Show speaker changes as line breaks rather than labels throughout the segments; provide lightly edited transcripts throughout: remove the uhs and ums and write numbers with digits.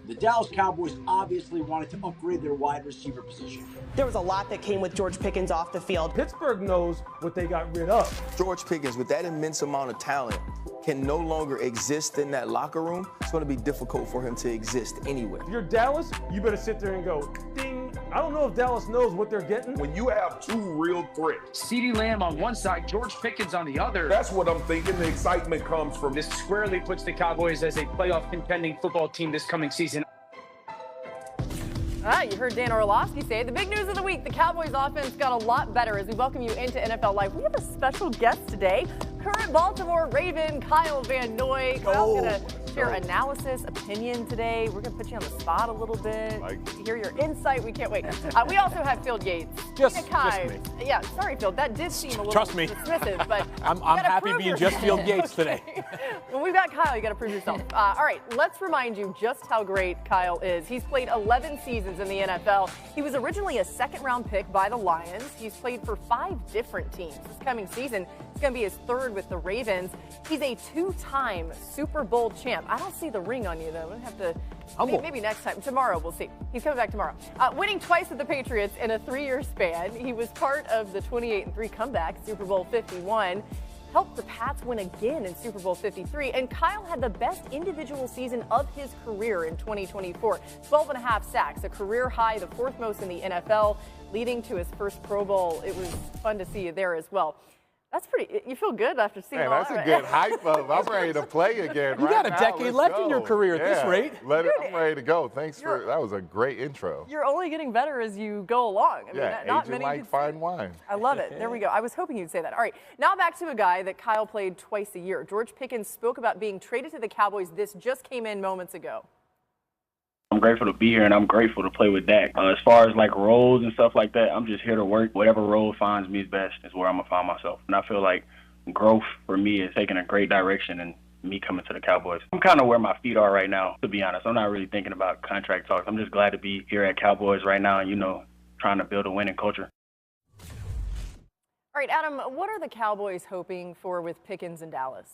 The Dallas Cowboys obviously wanted to upgrade their wide receiver position.
There was a lot that came with George Pickens off the field.
Pittsburgh knows what they got rid of.
George Pickens, with that immense amount of talent, can no longer exist in that locker room. It's going to be difficult for him to exist anywhere.
If you're Dallas, you better sit there and go, ding. I don't know if Dallas knows what they're getting.
When you have two real threats,
CeeDee Lamb on one side, George Pickens on the other.
That's what I'm thinking. The excitement comes from
This squarely puts the Cowboys as a playoff contending football team this coming season.
All right, you heard Dan Orlovsky say the big news of the week. The Cowboys offense got a lot better as we welcome you into NFL Live. We have a special guest today, current Baltimore Raven Kyle Van Noy. Kyle's going to share analysis, opinion today. We're going to put you on the spot a little bit, to hear your insight. We can't wait. We also have Phil Yates.
Just me.
Yeah, sorry, Phil. That did seem a little dismissive, but
I'm happy being just Phil Yates today.
When we've got Kyle, you got to prove yourself. All right, let's remind you just how great Kyle is. He's played 11 seasons in the NFL. He was originally a second-round pick by the Lions. He's played for 5 different teams. This coming season, it's going to be his 3rd with the Ravens. He's a 2-time Super Bowl champ. I don't see the ring on you, though. We'll have to maybe next time. Tomorrow, we'll see. He's coming back tomorrow. Winning twice with the Patriots in a 3-year span. He was part of the 28-3 comeback, Super Bowl 51. Helped the Pats win again in Super Bowl 53, and Kyle had the best individual season of his career in 2024. 12.5 sacks, a career high, the 4th most in the NFL, leading to his first Pro Bowl. It was fun to see you there as well. That's pretty. You feel good after seeing all that.
That's a good hype up. I'm ready to play again.
You got a decade left in your career at this rate.
I'm ready to go. Thanks for that. Was a great intro.
You're only getting better as you go along. I mean, not many
like fine wine.
I love it. There we go. I was hoping you'd say that. All right, now back to a guy that Kyle played twice a year. George Pickens spoke about being traded to the Cowboys. This just came in moments ago.
I'm grateful to be here, and I'm grateful to play with Dak. As far as like roles and stuff like that, I'm just here to work. Whatever role finds me best is where I'm gonna find myself. And I feel like growth for me is taking a great direction, and me coming to the Cowboys. I'm kind of where my feet are right now, to be honest. I'm not really thinking about contract talks. I'm just glad to be here at Cowboys right now and, trying to build a winning culture.
All right, Adam, what are the Cowboys hoping for with Pickens in Dallas?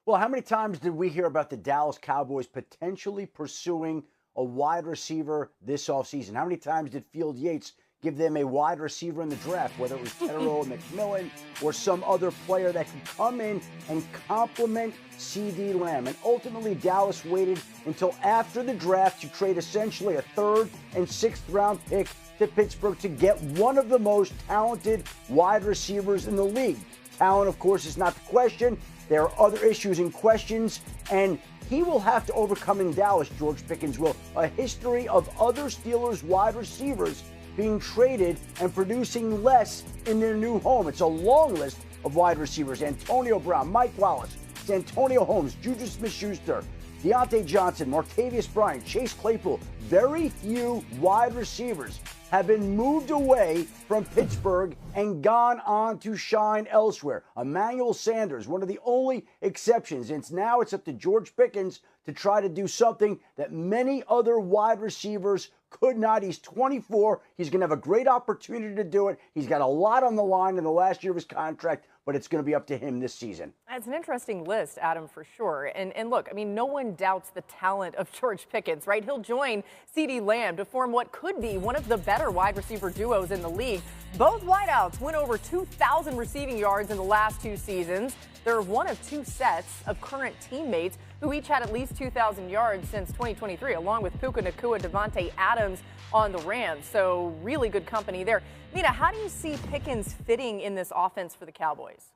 Well, how many times did we hear about the Dallas Cowboys potentially pursuing a wide receiver this offseason? How many times did Field Yates give them a wide receiver in the draft, whether it was Tedero or McMillan or some other player that could come in and complement CeeDee Lamb? And ultimately, Dallas waited until after the draft to trade essentially a 3rd and 6th round pick to Pittsburgh to get one of the most talented wide receivers in the league. Talent, of course, is not the question. There are other issues and questions, and he will have to overcome in Dallas, George Pickens will, a history of other Steelers wide receivers being traded and producing less in their new home. It's a long list of wide receivers: Antonio Brown, Mike Wallace, Antonio Holmes, Juju Smith-Schuster, Deontay Johnson, Martavis Bryant, Chase Claypool. Very few wide receivers have been moved away from Pittsburgh and gone on to shine elsewhere. Emmanuel Sanders, one of the only exceptions. And now it's up to George Pickens to try to do something that many other wide receivers could not. He's 24. He's going to have a great opportunity to do it. He's got a lot on the line in the last year of his contract, but it's going to be up to him this season.
It's an interesting list, Adam, for sure. And look, I mean, no one doubts the talent of George Pickens, right? He'll join CeeDee Lamb to form what could be one of the better wide receiver duos in the league. Both wideouts went over 2,000 receiving yards in the last 2 seasons. They're one of 2 sets of current teammates who each had at least 2,000 yards since 2023, along with Puka Nacua, Devontae Adams on the Rams. So really good company there. Mina, how do you see Pickens fitting in this offense for the Cowboys?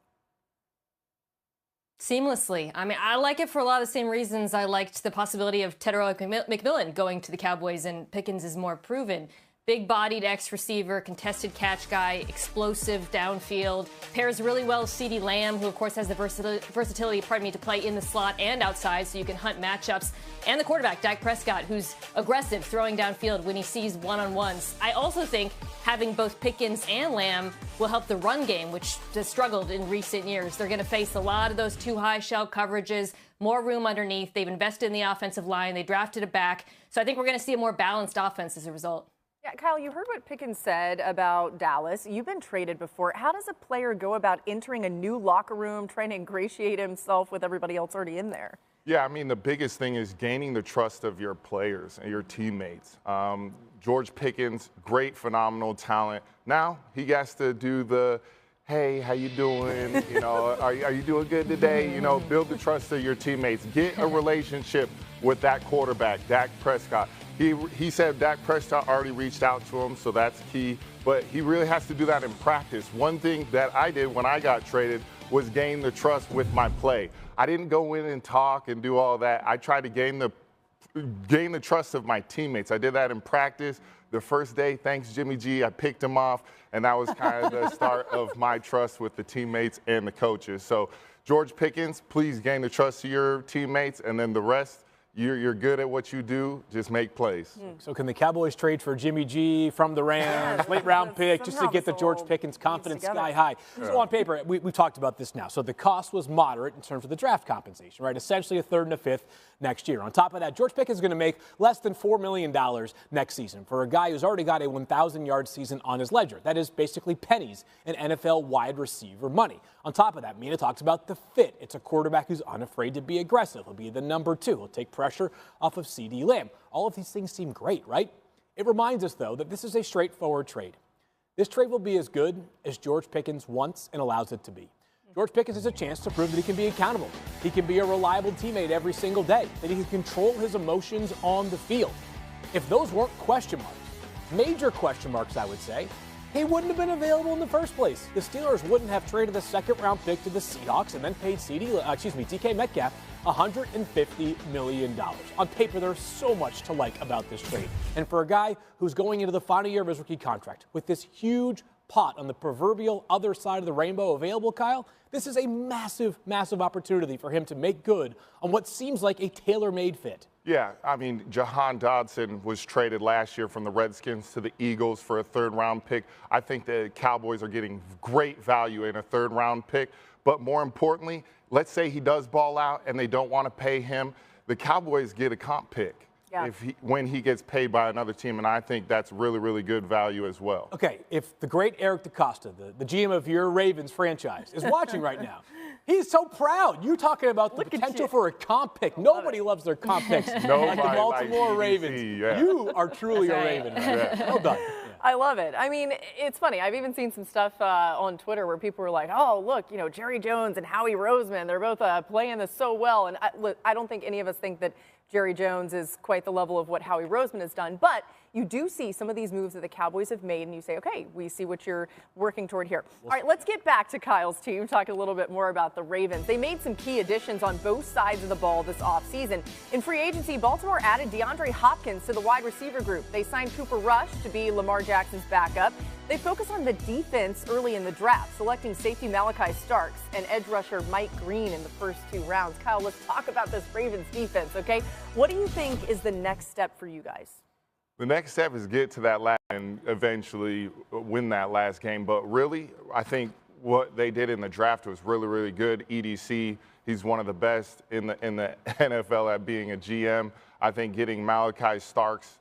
Seamlessly. I mean, I like it for a lot of the same reasons I liked the possibility of Tedero McMillan going to the Cowboys, and Pickens is more proven. Big-bodied X-receiver, contested catch guy, explosive downfield. Pairs really well with CeeDee Lamb, who, of course, has the versatility, to play in the slot and outside, so you can hunt matchups. And the quarterback, Dak Prescott, who's aggressive, throwing downfield when he sees one-on-ones. I also think having both Pickens and Lamb will help the run game, which has struggled in recent years. They're going to face a lot of those too high shell coverages, more room underneath. They've invested in the offensive line. They drafted a back. So I think we're going to see a more balanced offense as a result.
Yeah, Kyle, you heard what Pickens said about Dallas. You've been traded before. How does a player go about entering a new locker room, trying to ingratiate himself with everybody else already in there?
Yeah, I mean, the biggest thing is gaining the trust of your players and your teammates. George Pickens, great, phenomenal talent. Now he has to do the, hey, how you doing? You know, are you doing good today? You know, build the trust of your teammates. Get a relationship with that quarterback, Dak Prescott. He said Dak Prescott already reached out to him, so that's key. But he really has to do that in practice. One thing that I did when I got traded was gain the trust with my play. I didn't go in and talk and do all that. I tried to gain the trust of my teammates. I did that in practice. The first day, thanks Jimmy G, I picked him off, and that was kind of the start of my trust with the teammates and the coaches. So George Pickens, please gain the trust of your teammates, and then the rest, you're good at what you do. Just make plays.
So can the Cowboys trade for Jimmy G from the Rams, late round pick, just to get the George Pickens confidence sky high? So on paper, we've talked about this now. So the cost was moderate in terms of the draft compensation, right? Essentially a third and a fifth next year. On top of that, George Pickens is going to make less than $4 million next season for a guy who's already got a 1,000-yard season on his ledger. That is basically pennies in NFL wide receiver money. On top of that, Mina talks about the fit. It's a quarterback who's unafraid to be aggressive. He'll be the number 2. He'll take pressure off of CeeDee Lamb. All of these things seem great, right? It reminds us, though, that this is a straightforward trade. This trade will be as good as George Pickens wants and allows it to be. George Pickens has a chance to prove that he can be accountable. He can be a reliable teammate every single day, that he can control his emotions on the field. If those weren't question marks, major question marks, I would say, he wouldn't have been available in the first place. The Steelers wouldn't have traded the second-round pick to the Seahawks and then paid DK Metcalf $150 million. On paper, there's so much to like about this trade. And for a guy who's going into the final year of his rookie contract with this huge pot on the proverbial other side of the rainbow available, Kyle, this is a massive, massive opportunity for him to make good on what seems like a tailor-made fit.
Yeah, I mean, Jahan Dodson was traded last year from the Redskins to the Eagles for a third-round pick. I think the Cowboys are getting great value in a third-round pick. But more importantly, let's say he does ball out and they don't want to pay him. The Cowboys get a comp pick when he gets paid by another team, and I think that's really, really good value as well.
Okay, if the great Eric DeCosta, the GM of your Ravens franchise, is watching right now, he's so proud. You're talking about the potential for a comp pick. Nobody loves their comp picks like the Baltimore Ravens. You are truly a Raven. Well done.
I love it. I mean, it's funny. I've even seen some stuff on Twitter where people were like, oh, look, you know, Jerry Jones and Howie Roseman, they're both playing this so well. And I don't think any of us think that Jerry Jones is quite the level of what Howie Roseman has done. But you do see some of these moves that the Cowboys have made, and you say, okay, we see what you're working toward here. All right, let's get back to Kyle's team, talk a little bit more about the Ravens. They made some key additions on both sides of the ball this offseason. In free agency, Baltimore added DeAndre Hopkins to the wide receiver group. They signed Cooper Rush to be Lamar Jackson's backup. They focused on the defense early in the draft, selecting safety Malachi Starks and edge rusher Mike Green in the first 2 rounds. Kyle, let's talk about this Ravens defense, okay? What do you think is the next step for you guys?
The next step is get to that last and eventually win that last game. But really, I think what they did in the draft was really, really good. EDC, he's one of the best in the NFL at being a GM. I think getting Malachi Starks